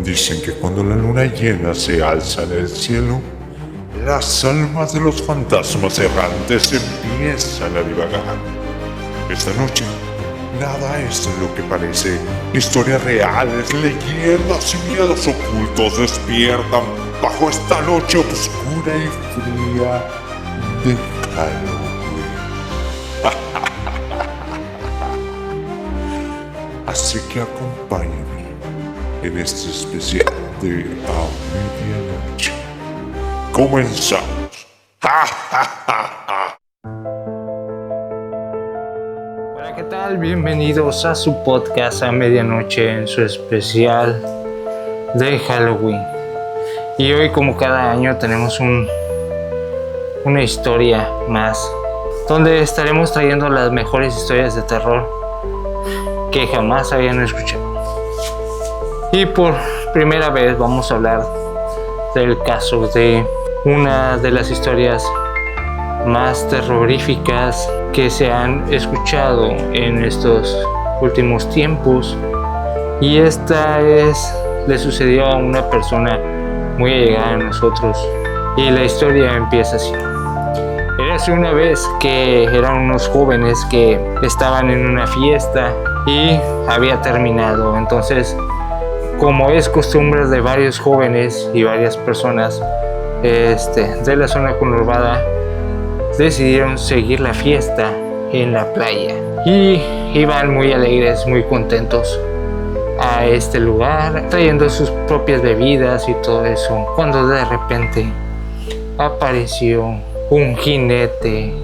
Dicen que cuando la luna llena se alza en el cielo, las almas de los fantasmas errantes empiezan a divagar. Esta noche, nada es lo que parece. Historias reales, leyendas y miedos ocultos despiertan bajo esta noche oscura y fría de Halloween. Así que acompáñame en este especial de A Medianoche. ¡Comenzamos! Hola, ¿qué tal? Bienvenidos a su podcast A Medianoche en su especial de Halloween. Y hoy, como cada año, tenemos una historia más, donde estaremos trayendo las mejores historias de terror que jamás habían escuchado. Y por primera vez vamos a hablar del caso de una de las historias más terroríficas que se han escuchado en estos últimos tiempos. Y le sucedió a una persona muy allegada a nosotros. Y la historia empieza así. Érase una vez que eran unos jóvenes que estaban en una fiesta y había terminado. Entonces, como es costumbre de varios jóvenes y varias personas de la zona conurbada, decidieron seguir la fiesta en la playa y iban muy alegres, muy contentos a este lugar, trayendo sus propias bebidas y todo eso, cuando de repente apareció un jinete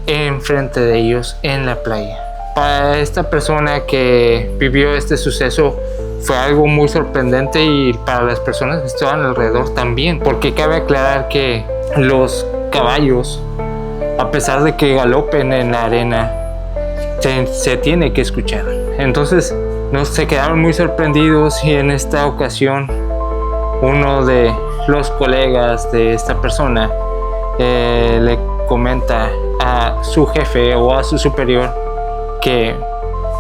enfrente de ellos en la playa. Para esta persona que vivió este suceso fue algo muy sorprendente, y para las personas que estaban alrededor también, porque cabe aclarar que los caballos, a pesar de que galopen en la arena, se tiene que escuchar. Entonces se quedaron muy sorprendidos, y en esta ocasión uno de los colegas de esta persona le comenta a su jefe o a su superior que: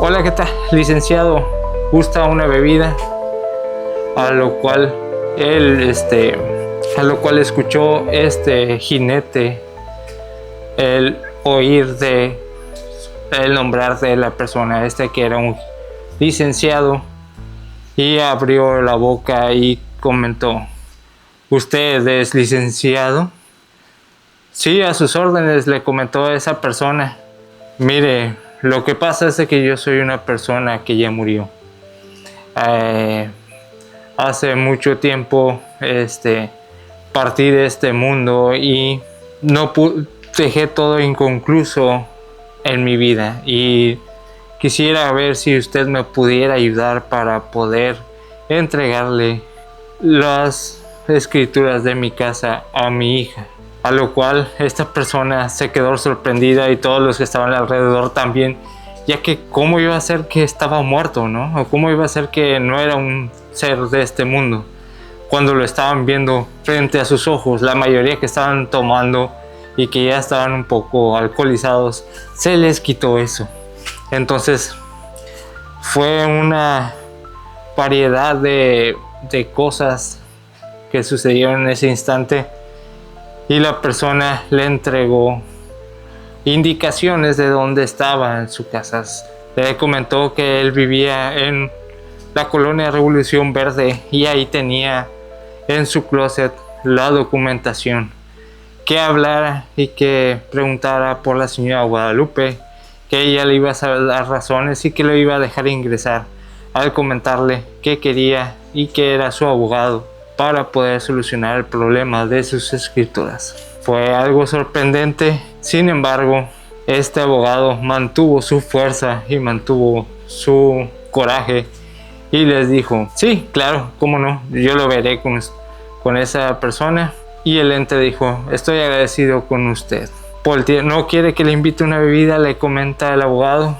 hola, ¿qué tal, licenciado? ¿Gusta una bebida? A lo cual escuchó este jinete el nombrar de la persona que era un licenciado, y abrió la boca y comentó: ¿usted es licenciado? Sí, a sus órdenes, le comentó a esa persona. Mire, lo que pasa es que yo soy una persona que ya murió. Hace mucho tiempo partí de este mundo y dejé todo inconcluso en mi vida, y quisiera ver si usted me pudiera ayudar para poder entregarle las escrituras de mi casa a mi hija. A lo cual esta persona se quedó sorprendida, y todos los que estaban alrededor también, ya que cómo iba a ser que estaba muerto, ¿no? O cómo iba a ser que no era un ser de este mundo, cuando lo estaban viendo frente a sus ojos. La mayoría que estaban tomando y que ya estaban un poco alcoholizados, se les quitó eso. Entonces fue una variedad de cosas que sucedieron en ese instante, y la persona le entregó indicaciones de dónde estaba en su casa. Le comentó que él vivía en la colonia Revolución Verde, y ahí tenía en su closet la documentación, que hablara y que preguntara por la señora Guadalupe, que ella le iba a dar razones y que lo iba a dejar ingresar, al comentarle que quería y que era su abogado para poder solucionar el problema de sus escrituras. Fue algo sorprendente. Sin embargo, este abogado mantuvo su fuerza y mantuvo su coraje, y les dijo: sí, claro, cómo no, yo lo veré con esa persona. Y el ente dijo: estoy agradecido con usted. ¿No quiere que le invite una bebida?, le comenta el abogado.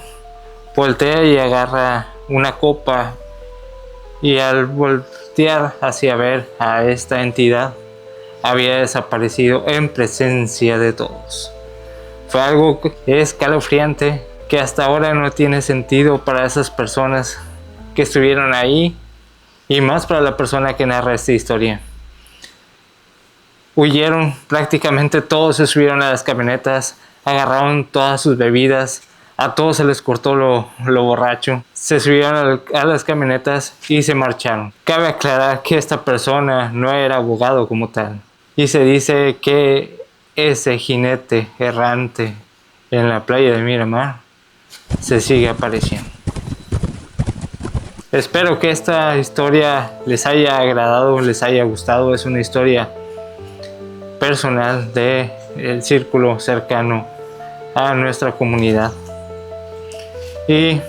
Voltea y agarra una copa, y al voltear hacia ver a esta entidad, había desaparecido en presencia de todos. Fue algo escalofriante que hasta ahora no tiene sentido para esas personas que estuvieron ahí y más para la persona que narra esta historia. Huyeron prácticamente todos, se subieron a las camionetas, agarraron todas sus bebidas, a todos se les cortó lo borracho, se subieron a las camionetas y se marcharon. Cabe aclarar que esta persona no era abogado como tal, y se dice que ese jinete errante en la playa de Miramar se sigue apareciendo. Espero que esta historia les haya agradado, les haya gustado. Es una historia personal del círculo cercano a nuestra comunidad. Y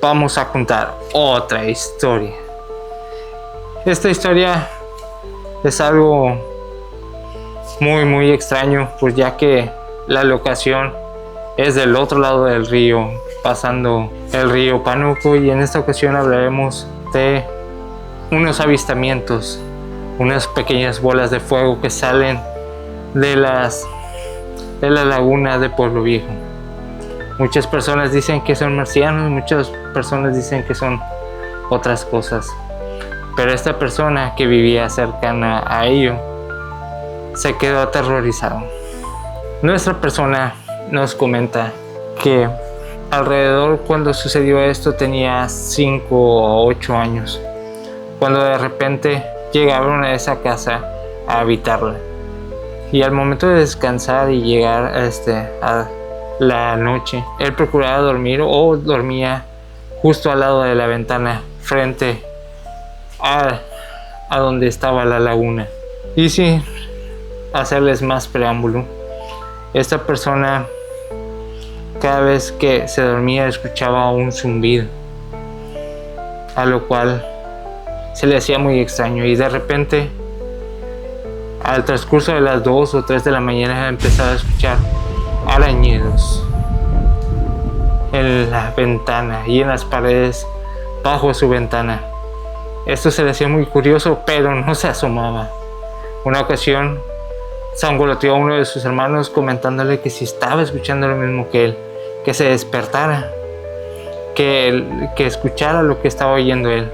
vamos a contar otra historia. Esta historia es algo muy extraño, pues ya que la locación es del otro lado del río, pasando el río Pánuco, y en esta ocasión hablaremos de unos avistamientos, unas pequeñas bolas de fuego que salen de la laguna de Pueblo Viejo. Muchas personas dicen que son marcianos, muchas personas dicen que son otras cosas, pero esta persona que vivía cercana a ello se quedó aterrorizado. Nuestra persona nos comenta que alrededor, cuando sucedió esto, tenía 5 o 8 años, cuando de repente llegaron a esa casa a habitarla, y al momento de descansar y llegar a la noche, él procuraba dormir o dormía justo al lado de la ventana, frente a donde estaba la laguna. Y sin hacerles más preámbulo, esta persona, cada vez que se dormía, escuchaba un zumbido, a lo cual se le hacía muy extraño, y de repente, al transcurso de las 2 o 3 de la mañana, empezaba a escuchar arañidos en la ventana y en las paredes bajo su ventana. Esto se le hacía muy curioso, pero no se asomaba. Una ocasión sangoloteó a uno de sus hermanos, comentándole que si estaba escuchando lo mismo que él, que se despertara, que escuchara lo que estaba oyendo él.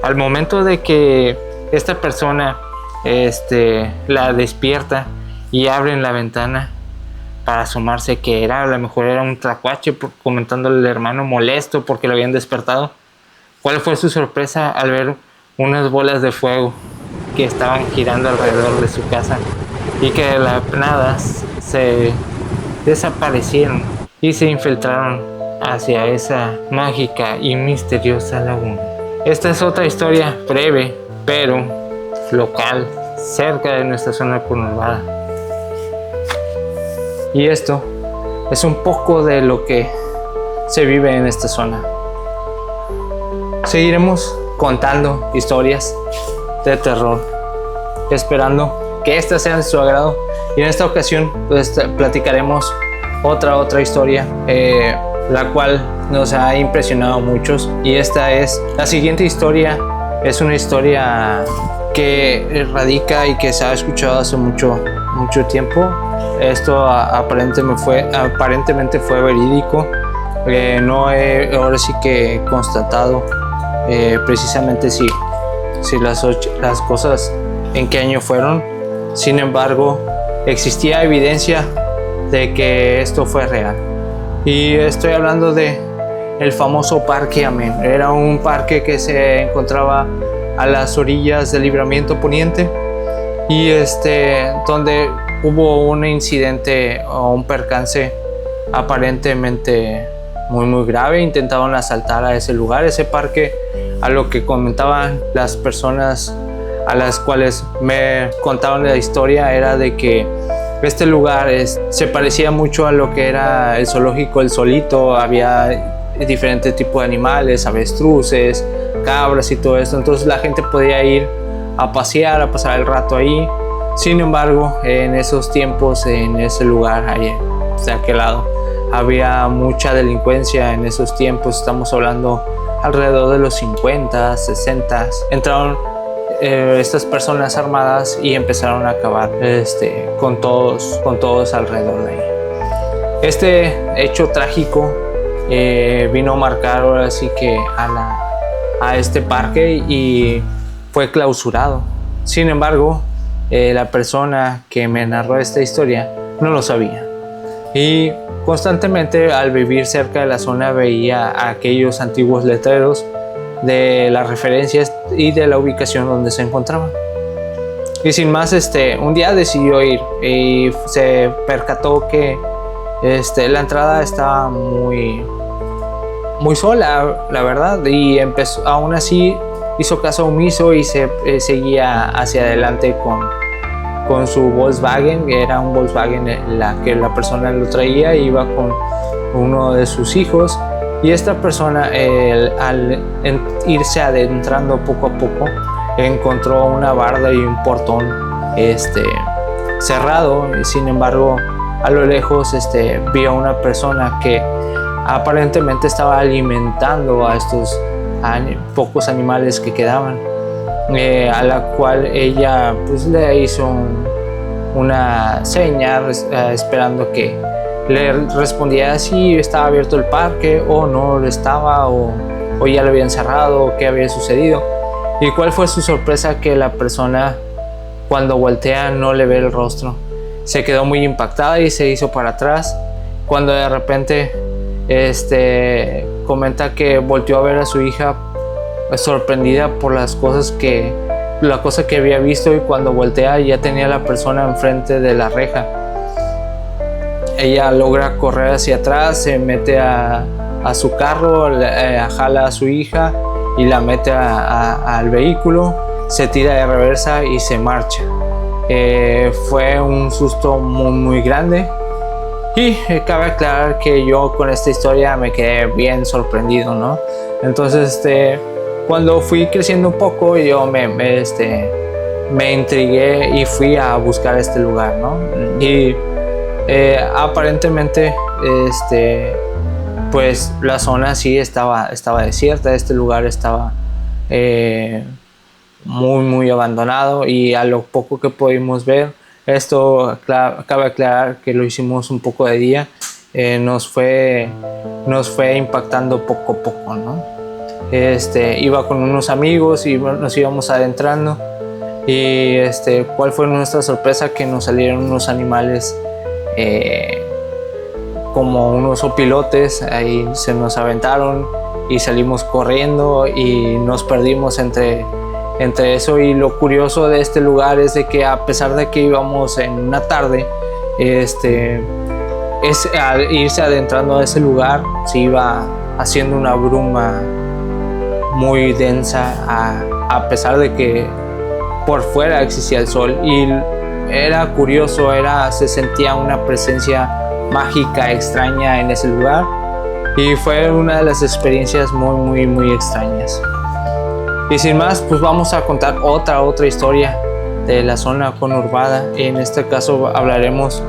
Al momento de que esta persona la despierta y abren la ventana para asomarse, que a lo mejor era un tlacuache, comentándole al hermano molesto porque lo habían despertado. ¿Cuál fue su sorpresa al ver unas bolas de fuego que estaban girando alrededor de su casa y que de la nada se desaparecieron y se infiltraron hacia esa mágica y misteriosa laguna? Esta es otra historia breve, pero local, cerca de nuestra zona conurbada. Y esto es un poco de lo que se vive en esta zona. Seguiremos contando historias de terror, esperando que estas sean de su agrado. Y en esta ocasión pues platicaremos otra historia, la cual nos ha impresionado a muchos. Y esta es la siguiente historia. Es una historia que radica y que se ha escuchado hace mucho tiempo. Esto aparentemente fue verídico. No he ahora sí que constatado precisamente si las cosas en qué año fueron. Sin embargo, existía evidencia de que esto fue real. Y estoy hablando de el famoso Parque Amén. Era un parque que se encontraba a las orillas del Libramiento Poniente, y donde hubo un incidente o un percance aparentemente muy grave. Intentaron asaltar a ese lugar, ese parque. A lo que comentaban las personas a las cuales me contaban la historia, era de que este lugar se parecía mucho a lo que era el zoológico El Solito. Había diferentes tipos de animales, avestruces, cabras y todo esto. Entonces la gente podía ir a pasear, a pasar el rato ahí. Sin embargo, en esos tiempos, en ese lugar, ahí, de aquel lado, había mucha delincuencia. En esos tiempos, estamos hablando alrededor de los 50, 60. Entraron estas personas armadas y empezaron a acabar con todos alrededor de ahí. Este hecho trágico vino a marcar ahora sí que a a este parque y fue clausurado. Sin embargo, la persona que me narró esta historia no lo sabía. Y constantemente al vivir cerca de la zona veía aquellos antiguos letreros de las referencias y de la ubicación donde se encontraba. Y sin más, un día decidió ir y se percató que la entrada estaba muy sola, la verdad, y empezó, aún así hizo caso omiso y se seguía hacia adelante con su Volkswagen. Era un Volkswagen que la persona lo traía, iba con uno de sus hijos, y esta persona al irse adentrando poco a poco encontró una barda y un portón cerrado. Sin embargo, a lo lejos vio a una persona que aparentemente estaba alimentando a estos pocos animales que quedaban, a la cual ella pues le hizo una seña esperando que le respondiera si estaba abierto el parque o no lo estaba, o ya lo habían cerrado, o qué había sucedido. Y cuál fue su sorpresa, que la persona, cuando voltea, no le ve el rostro. Se quedó muy impactada y se hizo para atrás, cuando de repente comenta que volteó a ver a su hija sorprendida por la cosa que había visto, y cuando voltea ya tenía a la persona enfrente de la reja. Ella logra correr hacia atrás, se mete a su carro, jala a su hija y la mete al vehículo, se tira de reversa y se marcha. Fue un susto muy grande, y cabe aclarar que yo con esta historia me quedé bien sorprendido, ¿no? Entonces cuando fui creciendo un poco, yo me intrigué y fui a buscar este lugar, ¿no? Y aparentemente pues la zona sí estaba desierta. Este lugar estaba muy abandonado, y a lo poco que pudimos ver, esto cabe aclarar que lo hicimos un poco de día, nos fue impactando poco a poco, ¿no? Iba con unos amigos y nos íbamos adentrando, y cuál fue nuestra sorpresa, que nos salieron unos animales como unos opilotes. Ahí se nos aventaron y salimos corriendo y nos perdimos entre eso. Y lo curioso de este lugar es de que, a pesar de que íbamos en una tarde, al irse adentrando a ese lugar se iba haciendo una bruma muy densa, a pesar de que por fuera existía el sol. Y era curioso, se sentía una presencia mágica, extraña en ese lugar, y fue una de las experiencias muy extrañas. Y sin más, pues vamos a contar otra historia de la zona conurbada. En este caso hablaremos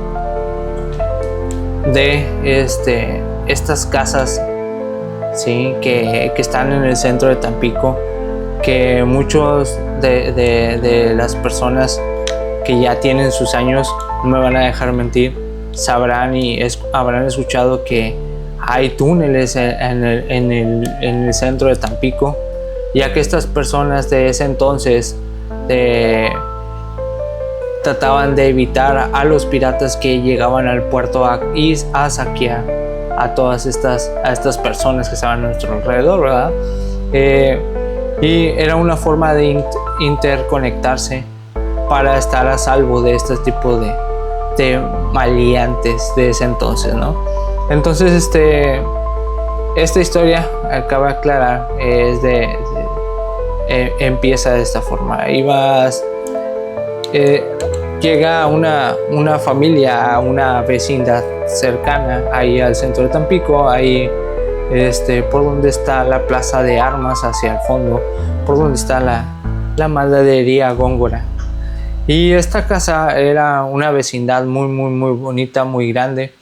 de estas casas, ¿sí? que están en el centro de Tampico, que muchos de las personas que ya tienen sus años, no me van a dejar mentir, sabrán y habrán escuchado que hay túneles en el centro de Tampico, ya que estas personas de ese entonces trataban de evitar a los piratas que llegaban al puerto a saquear a todas estas personas que estaban a nuestro alrededor, ¿verdad? Y era una forma de interconectarse para estar a salvo de este tipo de maleantes de ese entonces, ¿no? Entonces esta historia, acaba de aclarar, empieza de esta forma. Llega una familia a una vecindad cercana ahí al centro de Tampico, ahí por donde está la plaza de armas, hacia el fondo, por donde está la mandadería Góngora. Y esta casa era una vecindad muy bonita, muy grande,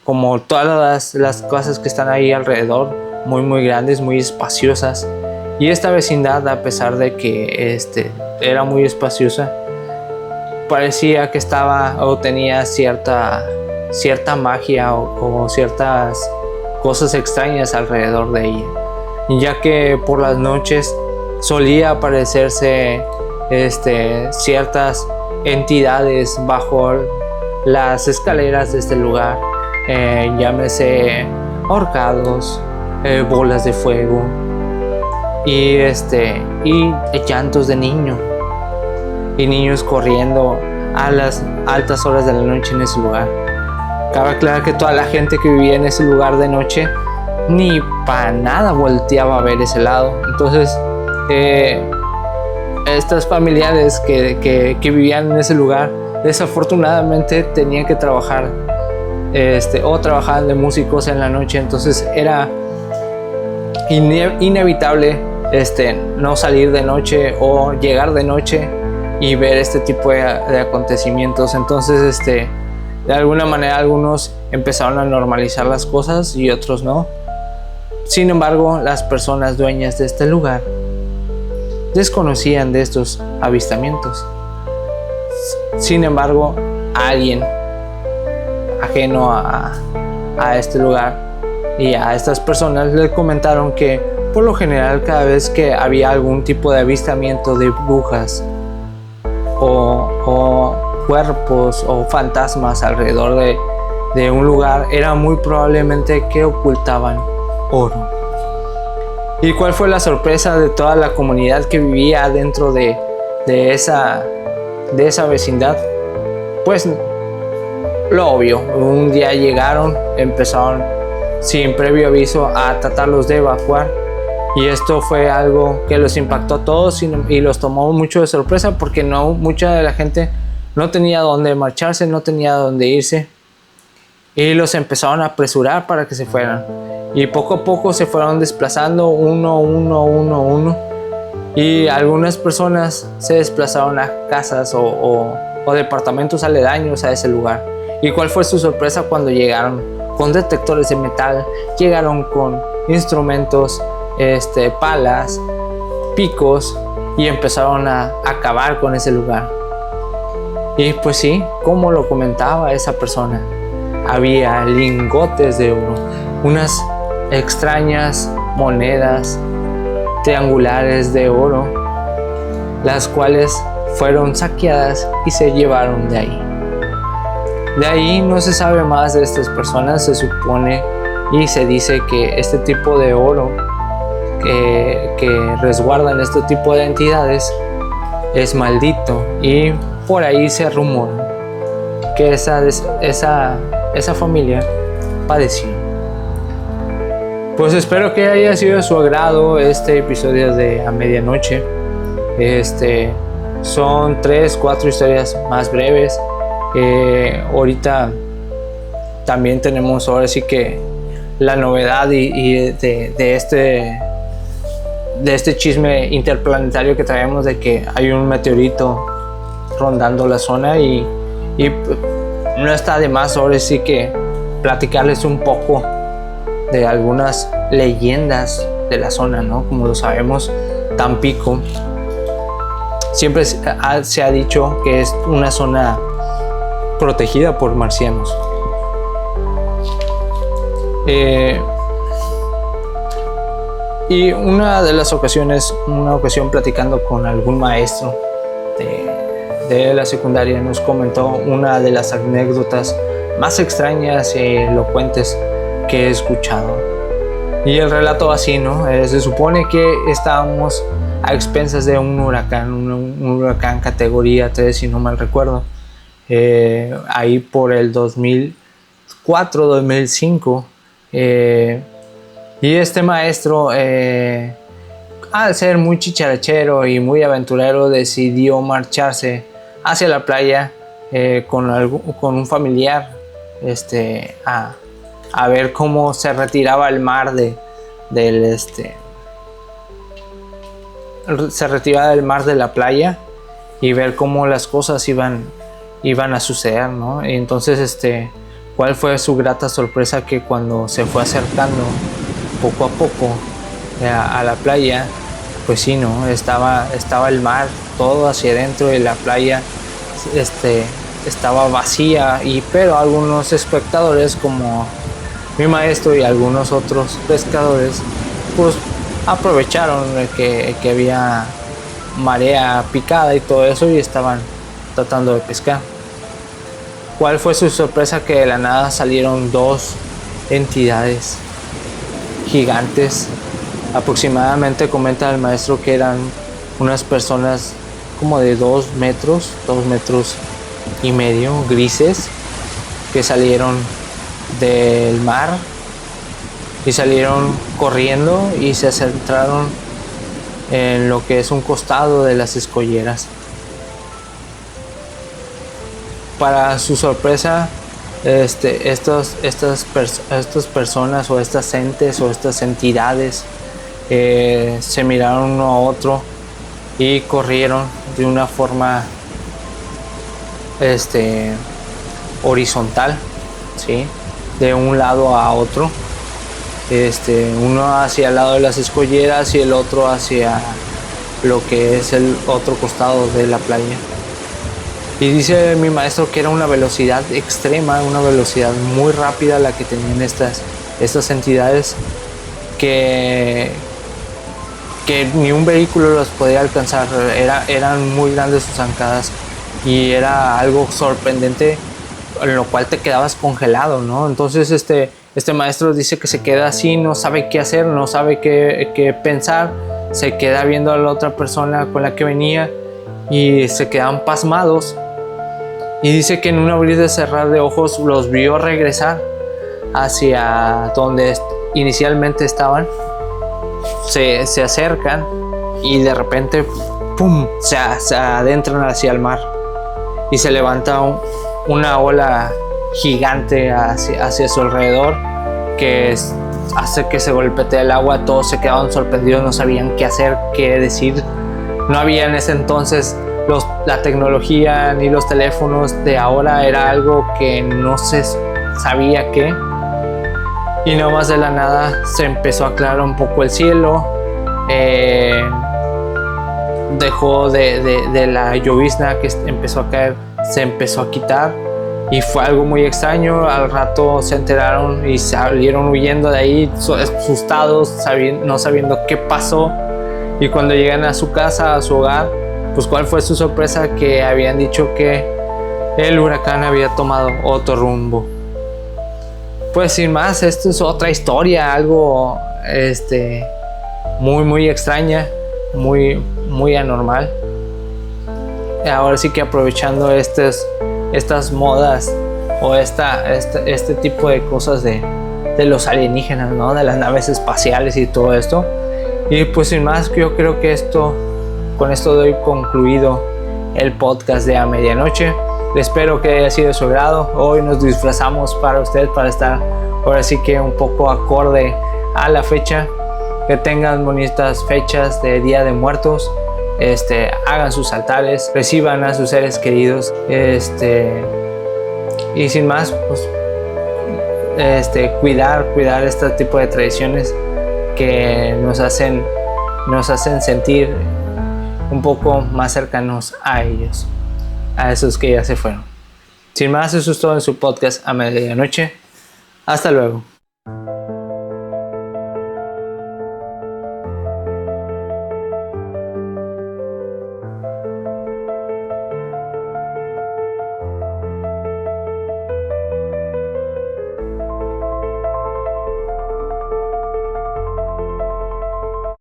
como todas las casas que están ahí alrededor, muy grandes, muy espaciosas. Y esta vecindad, a pesar de que era muy espaciosa, parecía que estaba o tenía cierta magia o ciertas cosas extrañas alrededor de ella. ya que por las noches solía aparecerse ciertas entidades bajo las escaleras de este lugar, llámese ahorcados, bolas de fuego y llantos de niños y niños corriendo a las altas horas de la noche en ese lugar. Cabe aclarar que toda la gente que vivía en ese lugar de noche ni para nada volteaba a ver ese lado. Entonces estas familiares que vivían en ese lugar desafortunadamente tenían que trabajar o trabajaban de músicos en la noche. Entonces era inevitable no salir de noche o llegar de noche y ver este tipo de acontecimientos. Entonces de alguna manera algunos empezaron a normalizar las cosas y otros no. Sin embargo, las personas dueñas de este lugar desconocían de estos avistamientos. Sin embargo, alguien ajeno a este lugar y a estas personas les comentaron que por lo general cada vez que había algún tipo de avistamiento de brujas o cuerpos o fantasmas alrededor de un lugar, era muy probablemente que ocultaban oro. ¿Y cuál fue la sorpresa de toda la comunidad que vivía dentro de esa vecindad? Pues lo obvio, un día llegaron, empezaron sin previo aviso a tratarlos de evacuar, y esto fue algo que los impactó a todos y los tomó mucho de sorpresa, porque mucha de la gente no tenía dónde marcharse, no tenía dónde irse, y los empezaron a apresurar para que se fueran, y poco a poco se fueron desplazando uno, y algunas personas se desplazaron a casas o departamentos aledaños a ese lugar. ¿Y cuál fue su sorpresa cuando llegaron con detectores de metal? Llegaron con instrumentos, palas, picos, y empezaron a acabar con ese lugar. Y pues sí, como lo comentaba esa persona, había lingotes de oro, unas extrañas monedas triangulares de oro, las cuales fueron saqueadas y se llevaron de ahí. De ahí no se sabe más de estas personas. Se supone y se dice que este tipo de oro que resguardan este tipo de entidades es maldito, y por ahí se rumora que esa familia padeció. Pues espero que haya sido de su agrado este episodio de A Medianoche. Son 3-4 historias más breves. Ahorita también tenemos ahora sí que la novedad de este chisme interplanetario que traemos, de que hay un meteorito rondando la zona, y no está de más ahora sí que platicarles un poco de algunas leyendas de la zona, ¿no? Como lo sabemos, Tampico siempre se ha dicho que es una zona protegida por marcianos. Y una ocasión platicando con algún maestro de la secundaria, nos comentó una de las anécdotas más extrañas y elocuentes que he escuchado. Y el relato así, ¿no? Se supone que estábamos a expensas de un huracán categoría 3, si no mal recuerdo. Ahí por el 2004-2005, y este maestro, al ser muy chicharachero y muy aventurero, decidió marcharse hacia la playa con un familiar, a ver cómo se retiraba el mar se retiraba del mar de la playa, y ver cómo las cosas iban a suceder, ¿no? Y entonces cuál fue su grata sorpresa, que cuando se fue acercando poco a poco a la playa, pues sí, ¿no? Estaba el mar todo hacia adentro, y la playa estaba vacía, pero algunos espectadores, como mi maestro y algunos otros pescadores, pues aprovecharon que había marea picada y todo eso y estaban tratando de pescar. ¿Cuál fue su sorpresa? Que de la nada salieron dos entidades gigantes. Aproximadamente comenta el maestro que eran unas personas como de 2 metros y medio, grises, que salieron del mar y salieron corriendo y se centraron en lo que es un costado de las escolleras. Para su sorpresa, estas personas o estas entes o estas entidades se miraron uno a otro y corrieron de una forma horizontal, ¿sí? De un lado a otro, uno hacia el lado de las escolleras y el otro hacia lo que es el otro costado de la playa. Y dice mi maestro que era una velocidad extrema, una velocidad muy rápida la que tenían estas entidades, que ni un vehículo los podía alcanzar. Eran muy grandes sus zancadas y era algo sorprendente, en lo cual te quedabas congelado, ¿no? Entonces este maestro dice que se queda así, no sabe qué hacer, no sabe qué pensar, se queda viendo a la otra persona con la que venía y se quedan pasmados. Y dice que en un abrir y cerrar de ojos los vio regresar hacia donde inicialmente estaban. Se acercan y de repente ¡pum!, se adentran hacia el mar y se levanta una ola gigante hacia su alrededor, que hace que se golpetee el agua. Todos se quedaron sorprendidos, no sabían qué hacer, qué decir. No había en ese entonces la tecnología ni los teléfonos de ahora, era algo que no se sabía qué. Y nomás de la nada se empezó a aclarar un poco el cielo, dejó de la llovizna que empezó a caer, se empezó a quitar y fue algo muy extraño. Al rato se enteraron y salieron huyendo de ahí, asustados, no sabiendo qué pasó. Y cuando llegan a su casa, a su hogar, pues cuál fue su sorpresa, que habían dicho que el huracán había tomado otro rumbo. Pues sin más, esto es otra historia, algo muy extraña, muy anormal. Ahora sí que aprovechando estas modas o este tipo de cosas de los alienígenas, ¿no? De las naves espaciales y todo esto. Y pues sin más, yo creo que con esto doy concluido el podcast de A Medianoche. Espero que haya sido de su agrado. Hoy nos disfrazamos para usted, para estar ahora sí que un poco acorde a la fecha. Que tengan bonitas fechas de Día de Muertos. Hagan sus altares, reciban a sus seres queridos. Y sin más, pues cuidar este tipo de tradiciones que nos hacen sentir un poco más cercanos a ellos, a esos que ya se fueron. Sin más, eso es todo en su podcast A Medianoche. Hasta luego.